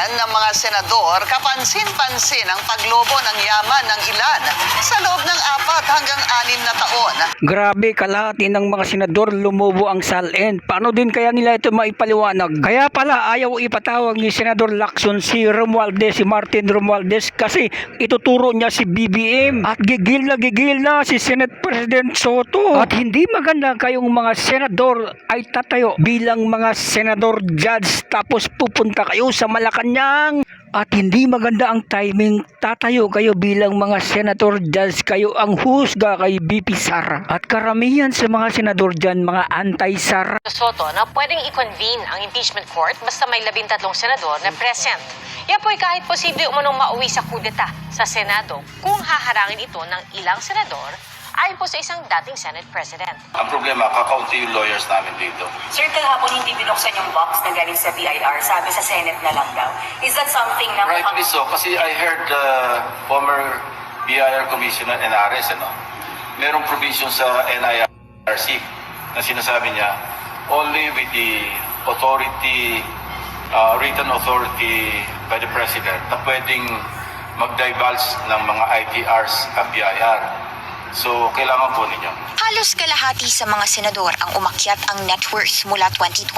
Kampanya ng mga senador, kapansin-pansin ang paglobo ng yaman ng ilan sa loob ng 4 hanggang 6 na taon. Grabe, kalahati ng mga senador lumobo ang SALN. Paano din kaya nila ito maipaliwanag? Kaya pala ayaw ipatawag ni Senador Lacson si Romualdez, si Martin Romualdez, kasi ituturo niya si BBM. At gigil na si Senate President Soto. At hindi maganda kayong mga senador ay tatayo bilang mga senador judge tapos pupunta kayo sa Malacanang. At hindi maganda ang timing, tatayo kayo bilang mga senator judge, kayo ang husga kay BP Sara. At karamihan sa mga senador dyan, mga anti-Sara. Soto na pwedeng i-convene ang impeachment court basta may 13 senador na present. Yan po'y kahit posible umunong mauwi sa kudeta sa Senado kung haharangin ito ng ilang senador ayon po sa isang dating Senate President. Ang problema, kakaunti yung lawyers namin dito. Sir, kahapon hindi binuksan yung box na galing sa BIR. Sabi sa Senate na lang daw. Is that something na... Rightly so, kasi I heard the former BIR Commissioner Enares, merong provision sa NIRC na sinasabi niya, only with the authority, written authority by the President, na pwedeng mag-divulge ng mga ITRs ang BIR. So, kailangan po ninyo. Halos kalahati sa mga senador ang umakyat ang net worth mula 2020.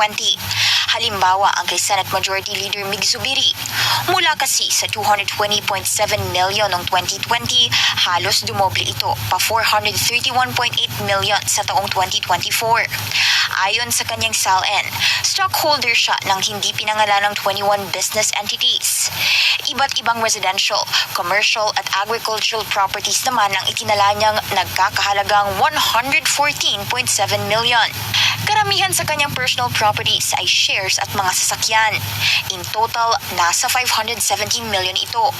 Halimbawa, ang kay Senate Majority Leader Mig Zubiri. Mula kasi sa 220.7 million noong 2020, halos dumoble ito pa 431.8 million sa taong 2024. Ayon sa kanyang SALN, stockholder siya ng hindi pinangalanang 21 business entities. Iba't ibang residential, commercial at agricultural properties naman ang itinala niyang nagkakahalagang 114.7 million. Karamihan sa kanyang personal properties ay shares at mga sasakyan. In total, nasa 517 million ito.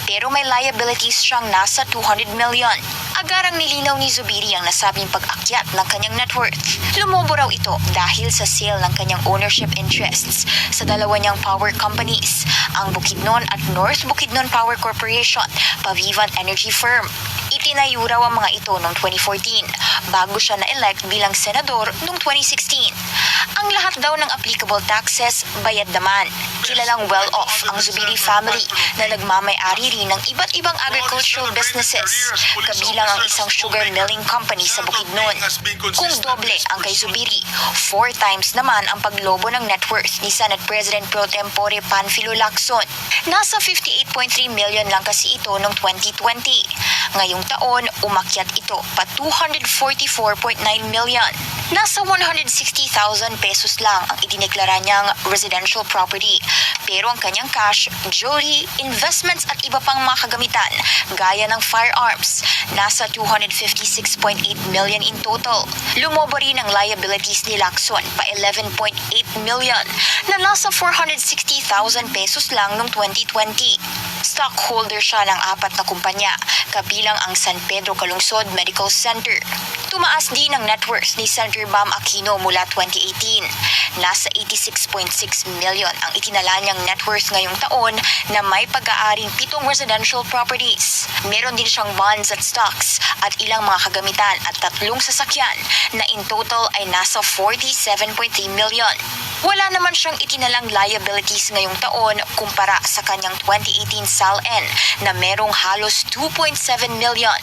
Pero may liabilities siyang nasa 200 million. Agarang nilinaw ni Zubiri ang nasabing pag-akyat ng kanyang net worth. Lumobo raw ito dahil sa sale ng kanyang ownership interests sa dalawa niyang power companies, ang Bukidnon at North Bukidnon Power Corporation, Pavivan Energy Firm. Itinayo raw ang mga ito noong 2014 bago siya na-elect bilang senador noong 2016. Ang lahat daw ng applicable taxes bayad naman. Kilalang well-off ang Zubiri family na nagmamay-ari rin ng iba't ibang agricultural businesses, kabilang ang isang sugar milling company sa Bukidnon. Kung doble ang kay Zubiri, 4 times naman ang paglobo ng net worth ni Senate President Pro Tempore Panfilo Lacson. Nasa 58.3 million lang kasi ito noong 2020. Ngayong taon, umakyat ito pa 244.9 million. Nasa 160,000 pesos lang ang idineklara niyang residential property. Pero ang kanyang cash, jewelry, investments at iba pang mga kagamitan, gaya ng firearms, nasa 256.8 million in total. Lumobo rin ang liabilities ni Lacson pa 11.8 million na nasa 460,000 pesos lang noong 2020. Stockholder siya ng 4 na kumpanya, kabilang ang San Pedro Calungsod Medical Center. Tumaas din ang net worth ni Senator Bam Aquino mula 2018. Nasa 86.6 million ang itinala niyang net worth ngayong taon na may pag-aaring 7 residential properties. Meron din siyang bonds at stocks at ilang mga kagamitan at 3 sasakyan na in total ay nasa 47.3 million. Wala naman siyang itinalang liabilities ngayong taon kumpara sa kanyang 2018 SALN na merong halos 2.7 million.